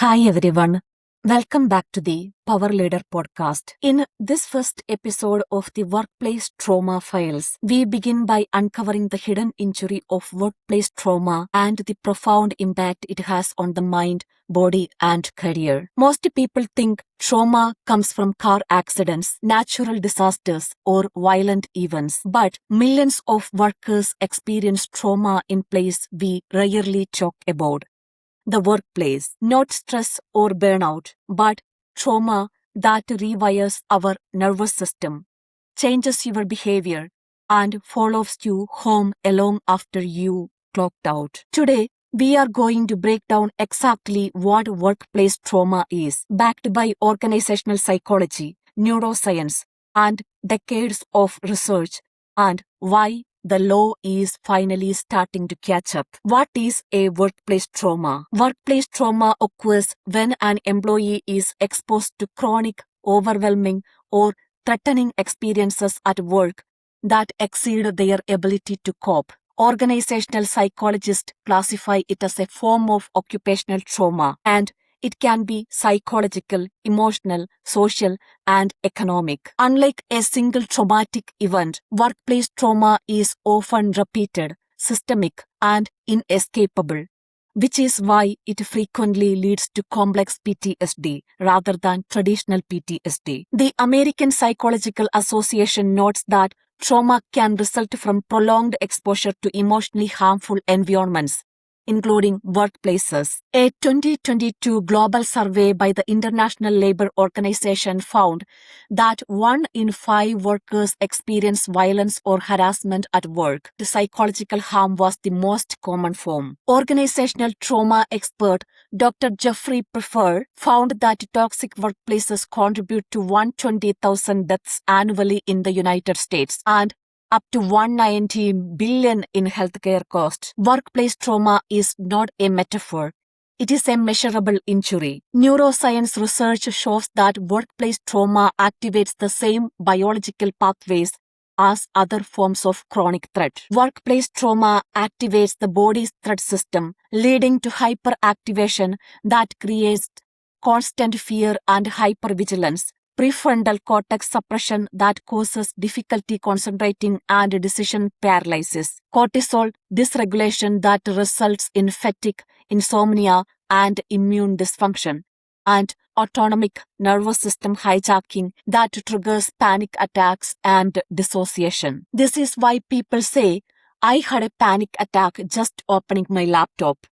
Hi everyone. Welcome back to the PowerLeader Podcast. In this first episode of the Workplace Trauma Files, we begin by uncovering the hidden injury of workplace trauma and the profound impact it has on the mind, body, and career. Most people think trauma comes from car accidents, natural disasters, or violent events, but millions of workers experience trauma in places we rarely talk about. The workplace, not stress or burnout, but trauma that rewires our nervous system, changes your behavior, and follows you home long after you clocked out. Today, we are going to break down exactly what workplace trauma is, backed by organizational psychology, neuroscience, and decades of research, and why the law is finally starting to catch up. What is a workplace trauma? Workplace trauma occurs when an employee is exposed to chronic, overwhelming, or threatening experiences at work that exceed their ability to cope. Organizational psychologists classify it as a form of occupational trauma, and it can be psychological, emotional, social, and economic. Unlike a single traumatic event, workplace trauma is often repeated, systemic, and inescapable, which is why it frequently leads to complex PTSD rather than traditional PTSD. The American Psychological Association notes that trauma can result from prolonged exposure to emotionally harmful environments, including workplaces. A 2022 global survey by the International Labour Organization found that 1 in 5 workers experience violence or harassment at work. The psychological harm was the most common form. Organizational trauma expert Dr. Jeffrey Prefer found that toxic workplaces contribute to 120,000 deaths annually in the United States and up to $190 billion in healthcare costs. Workplace trauma is not a metaphor. It is a measurable injury. Neuroscience research shows that workplace trauma activates the same biological pathways as other forms of chronic threat. Workplace trauma activates the body's threat system, leading to hyperactivation that creates constant fear and hypervigilance. Prefrontal cortex suppression that causes difficulty concentrating and decision paralysis. Cortisol dysregulation that results in fatigue, insomnia, and immune dysfunction. And autonomic nervous system hijacking that triggers panic attacks and dissociation. This is why people say, "I had a panic attack just opening my laptop.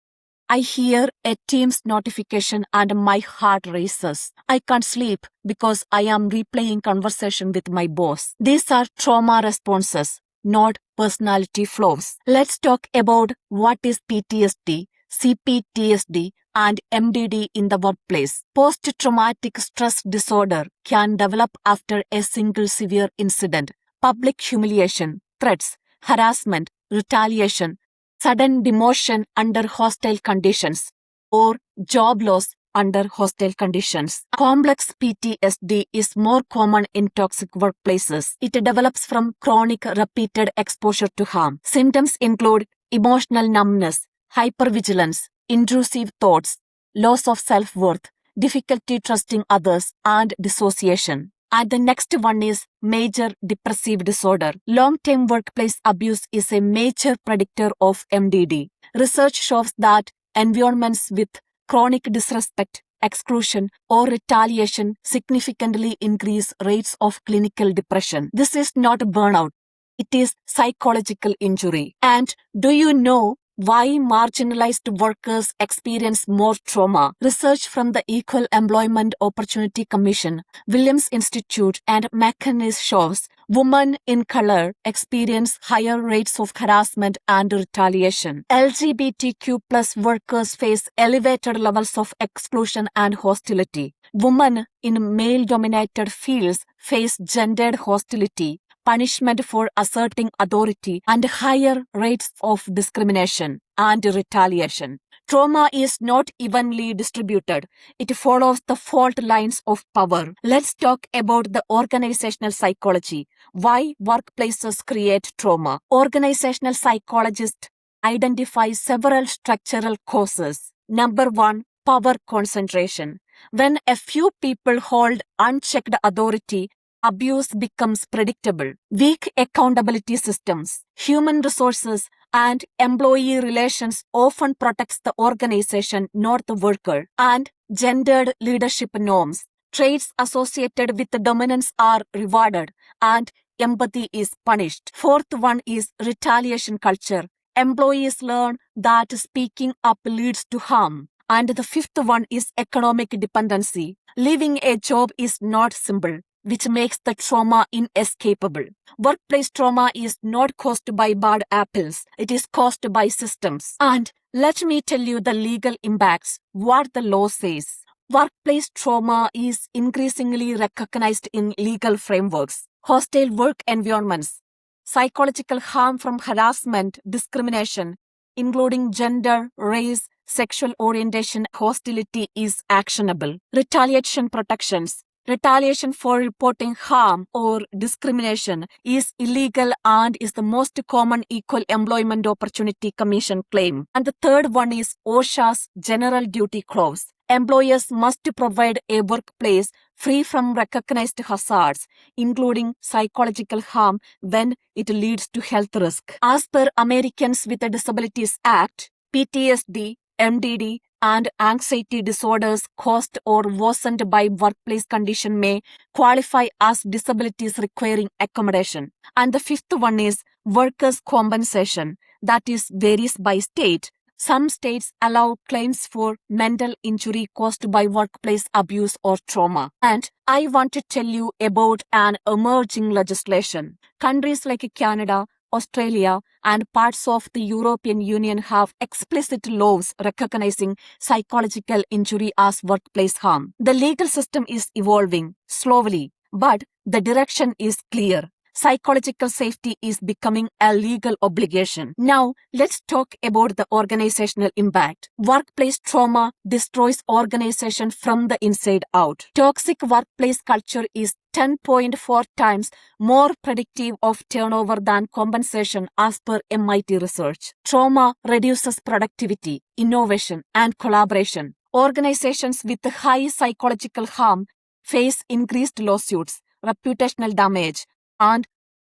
I hear a Teams notification and my heart races. I can't sleep because I am replaying conversation with my boss." These are trauma responses, not personality flaws. Let's talk about what is PTSD, CPTSD, and MDD in the workplace. Post-traumatic stress disorder can develop after a single severe incident. Public humiliation, threats, harassment, retaliation, sudden demotion under hostile conditions, or job loss under hostile conditions. Complex PTSD is more common in toxic workplaces. It develops from chronic repeated exposure to harm. Symptoms include emotional numbness, hypervigilance, intrusive thoughts, loss of self-worth, difficulty trusting others, and dissociation. And the next one is major depressive disorder. Long-term workplace abuse is a major predictor of MDD. Research shows that environments with chronic disrespect, exclusion, or retaliation significantly increase rates of clinical depression. This is not burnout. It is psychological injury. And do you know why marginalized workers experience more trauma? Research from the Equal Employment Opportunity Commission, Williams Institute, and McInnes shows women in color experience higher rates of harassment and retaliation. LGBTQ plus workers face elevated levels of exclusion and hostility. Women in male-dominated fields face gendered hostility, punishment for asserting authority, and higher rates of discrimination and retaliation. Trauma is not evenly distributed. It follows the fault lines of power. Let's talk about the organizational psychology. Why workplaces create trauma. Organizational psychologists identify several structural causes. Number 1, power concentration. When a few people hold unchecked authority, abuse becomes predictable. Weak accountability systems, human resources, and employee relations often protects the organization, not the worker. And gendered leadership norms. Traits associated with dominance are rewarded and empathy is punished. Fourth one is retaliation culture. Employees learn that speaking up leads to harm. And the fifth one is economic dependency. Leaving a job is not simple, which makes the trauma inescapable. Workplace trauma is not caused by bad apples, it is caused by systems. And let me tell you the legal impacts, what the law says. Workplace trauma is increasingly recognized in legal frameworks. Hostile work environments, psychological harm from harassment, discrimination, including gender, race, sexual orientation, hostility is actionable. Retaliation protections. Retaliation for reporting harm or discrimination is illegal and is the most common Equal Employment Opportunity Commission claim. And the third one is OSHA's General Duty Clause. Employers must provide a workplace free from recognized hazards, including psychological harm when it leads to health risk. As per Americans with Disabilities Act, PTSD, MDD, and anxiety disorders caused or worsened by workplace condition may qualify as disabilities requiring accommodation. And the fifth one is workers' compensation, that is varies by state. Some states allow claims for mental injury caused by workplace abuse or trauma. And I want to tell you about an emerging legislation. Countries like Canada, Australia, and parts of the European Union have explicit laws recognizing psychological injury as workplace harm. The legal system is evolving slowly, but the direction is clear. Psychological safety is becoming a legal obligation. Now, let's talk about the organizational impact. Workplace trauma destroys organization from the inside out. Toxic workplace culture is 10.4 times more predictive of turnover than compensation as per MIT research. Trauma reduces productivity, innovation, and collaboration. Organizations with high psychological harm face increased lawsuits, reputational damage, and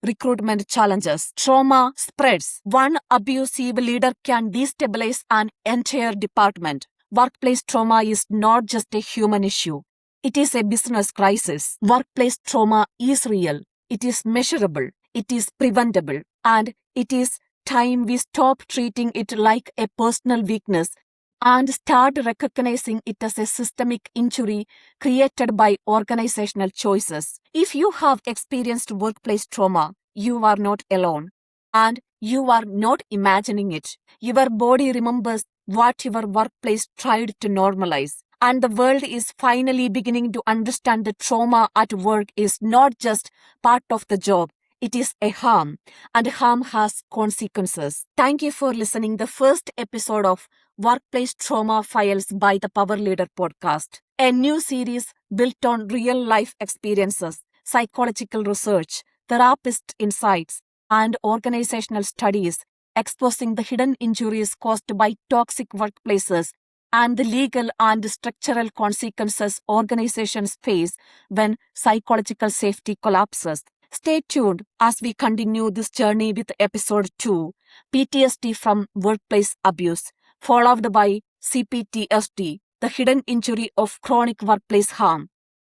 recruitment challenges. Trauma spreads. One abusive leader can destabilize an entire department. Workplace trauma is not just a human issue. It is a business crisis. Workplace trauma is real. It is measurable. It is preventable. And it is time we stop treating it like a personal weakness and start recognizing it as a systemic injury created by organizational choices. If you have experienced workplace trauma, you are not alone. And you are not imagining it. Your body remembers what your workplace tried to normalize. And the world is finally beginning to understand that trauma at work is not just part of the job. It is a harm, and harm has consequences. Thank you for listening the first episode of Workplace Trauma Files by the PowerLeader Podcast, a new series built on real-life experiences, psychological research, therapist insights, and organizational studies exposing the hidden injuries caused by toxic workplaces and the legal and structural consequences organizations face when psychological safety collapses. Stay tuned as we continue this journey with episode 2, PTSD from Workplace Abuse, followed by CPTSD, the hidden injury of chronic workplace harm,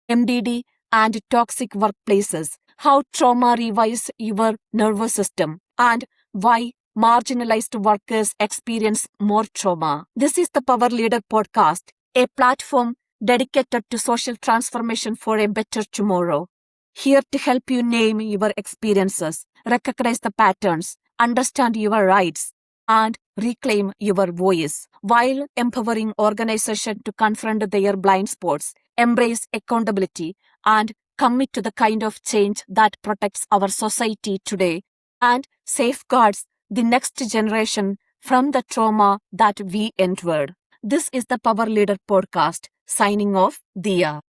MDD, and toxic workplaces, how trauma rewires your nervous system, and why marginalized workers experience more trauma. This is the Power Leader Podcast, a platform dedicated to social transformation for a better tomorrow. Here to help you name your experiences, recognize the patterns, understand your rights, and reclaim your voice, while empowering organizations to confront their blind spots, embrace accountability, and commit to the kind of change that protects our society today and safeguards the next generation from the trauma that we endured. This is the Power Leader Podcast. Signing off, Dia.